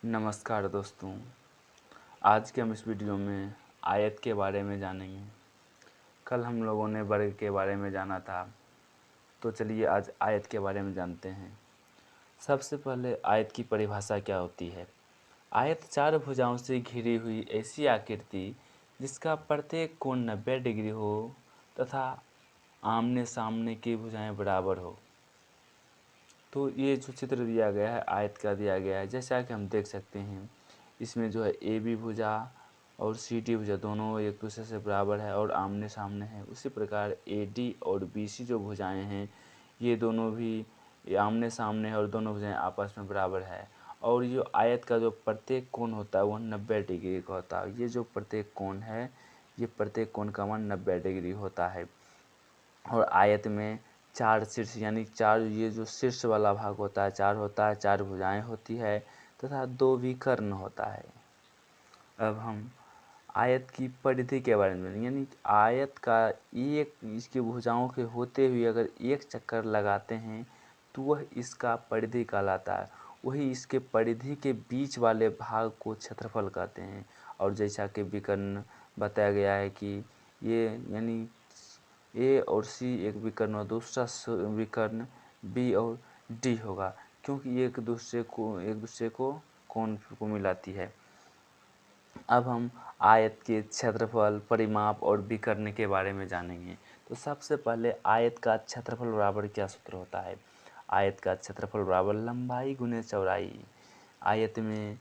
नमस्कार दोस्तों। आज के हम इस वीडियो में आयत के बारे में जानेंगे। कल हम लोगों ने वर्ग के बारे में जाना था, तो चलिए आज आयत के बारे में जानते हैं। सबसे पहले आयत की परिभाषा क्या होती है। आयत चार भुजाओं से घिरी हुई ऐसी आकृति जिसका प्रत्येक कोण 90 डिग्री हो तथा आमने सामने की भुजाएं बराबर हो। तो ये जो चित्र दिया गया है आयत का दिया गया है, जैसा कि हम देख सकते हैं इसमें जो है ए बी भुजा और सी डी भुजा दोनों एक दूसरे से बराबर है और आमने सामने है। उसी प्रकार ए डी और बी सी जो भुजाएं हैं ये दोनों भी आमने सामने है और दोनों भुजाएं आपस में बराबर है। और ये आयत का जो प्रत्येक कोण होता है वह 90 डिग्री का होता है। ये जो प्रत्येक कोण है ये प्रत्येक कोण का मान 90 डिग्री होता है। और आयत में चार शीर्ष यानी चार ये जो शीर्ष वाला भाग होता है चार होता है, चार भुजाएं होती है तथा दो विकर्ण होता है। अब हम आयत की परिधि के बारे में यानी आयत का एक इसकी भुजाओं के होते हुए अगर एक चक्कर लगाते हैं तो वह इसका परिधि कहलाता है। वही इसके परिधि के बीच वाले भाग को क्षेत्रफल कहते हैं। और जैसा कि विकर्ण बताया गया है कि ये यानी ए और सी एक विकर्ण और दूसरा विकर्ण बी और डी होगा, क्योंकि ये एक दूसरे को कोण को मिलाती है। अब हम आयत के क्षेत्रफल, परिमाप और विकर्ण के बारे में जानेंगे। तो सबसे पहले आयत का क्षेत्रफल बराबर क्या सूत्र होता है। आयत का क्षेत्रफल बराबर लंबाई गुने चौड़ाई। आयत में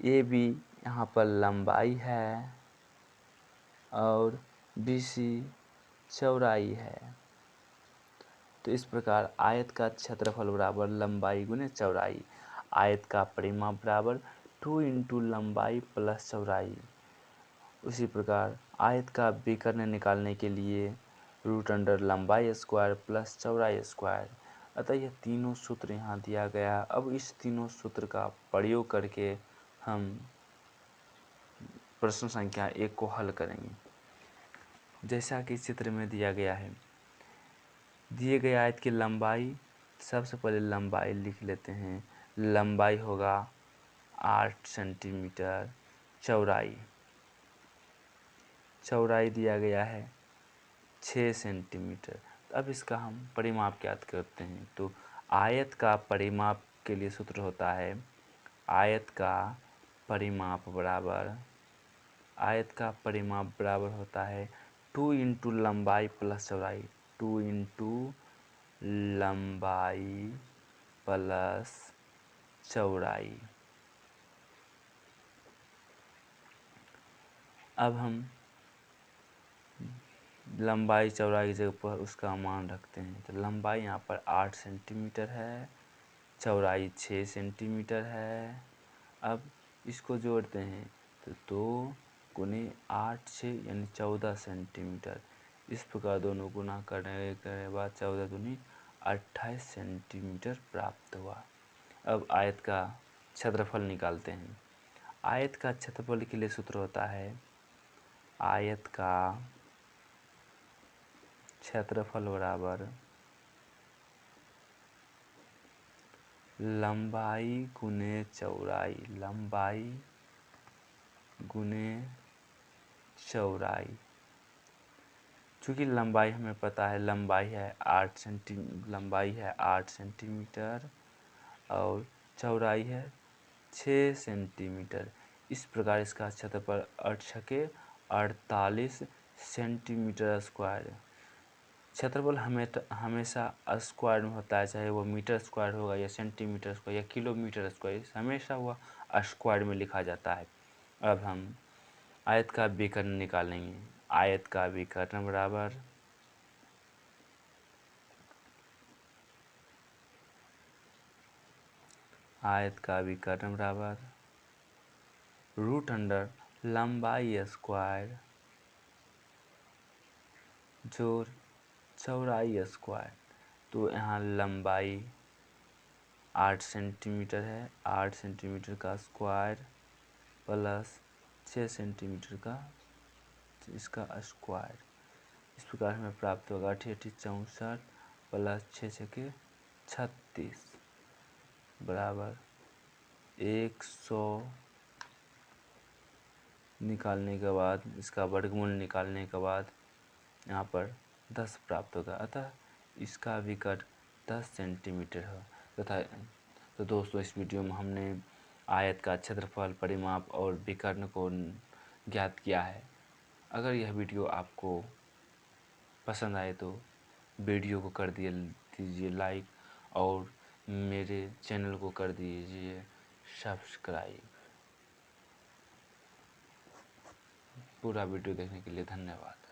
ए बी यहाँ पर लंबाई है और बी सी चौड़ाई है। तो इस प्रकार आयत का क्षेत्रफल बराबर लंबाई गुने चौड़ाई। आयत का परिमाप बराबर 2 इंटू लंबाई प्लस चौड़ाई। उसी प्रकार आयत का विकर्ण निकालने के लिए रूट अंडर लंबाई स्क्वायर प्लस चौड़ाई स्क्वायर। अतः यह तीनों सूत्र यहाँ दिया गया। अब इस तीनों सूत्र का प्रयोग करके हम प्रश्न संख्या 1 को हल करेंगे। जैसा कि चित्र में दिया गया है, दिए गए आयत की लंबाई, सबसे पहले लंबाई लिख लेते हैं। लंबाई होगा 8 सेंटीमीटर। चौड़ाई दिया गया है 6 सेंटीमीटर। अब इसका हम परिमाप ज्ञात करते हैं। तो आयत का परिमाप के लिए सूत्र होता है आयत का परिमाप बराबर होता है 2 इंटू लंबाई प्लस चौड़ाई। 2 इंटू लंबाई प्लस चौड़ाई। अब हम लंबाई चौड़ाई की जगह पर उसका मान रखते हैं। तो लंबाई यहाँ पर 8 सेंटीमीटर है, चौड़ाई 6 सेंटीमीटर है। अब इसको जोड़ते हैं तो 2 गुने 8 6 यानी 14 सेंटीमीटर। इस प्रकार दोनों गुना करने के बाद 14 दूनी 28 सेंटीमीटर प्राप्त हुआ। अब आयत का क्षेत्रफल निकालते हैं। आयत का क्षेत्रफल के लिए सूत्र होता है आयत का क्षेत्रफल बराबर लंबाई गुने चौड़ाई। चूँकि लंबाई हमें पता है लंबाई है 8 सेंटीमीटर और चौड़ाई है 6 सेंटीमीटर। इस प्रकार इसका क्षेत्रफल 8 छके 48 सेंटीमीटर स्क्वायर। क्षेत्रफल हमेशा स्क्वायर में होता है, चाहे वो मीटर स्क्वायर होगा या सेंटीमीटर स्क्वायर या किलोमीटर स्क्वायर, हमेशा वह स्क्वायर में लिखा जाता है। अब हम आयत का विकर्ण निकालेंगे। आयत का विकर्ण बराबर रूट अंडर लंबाई स्क्वायर जोड़ चौड़ाई स्क्वायर। तो यहाँ लंबाई 8 सेंटीमीटर है, 8 सेंटीमीटर का स्क्वायर प्लस 6 सेंटीमीटर का इसका स्क्वायर। इस प्रकार हमें प्राप्त होगा 8 64 प्लस 6 छके 36 बराबर 100 निकालने के बाद, इसका वर्गमूल निकालने के बाद यहाँ पर 10 प्राप्त होगा, अतः इसका विकर्ण 10 सेंटीमीटर है तथा। तो दोस्तों, इस वीडियो में हमने आयत का क्षेत्रफल, परिमाप और विकर्ण को ज्ञात किया है। अगर यह वीडियो आपको पसंद आए तो वीडियो को कर दीजिए लाइक और मेरे चैनल को कर दीजिए सब्सक्राइब। पूरा वीडियो देखने के लिए धन्यवाद।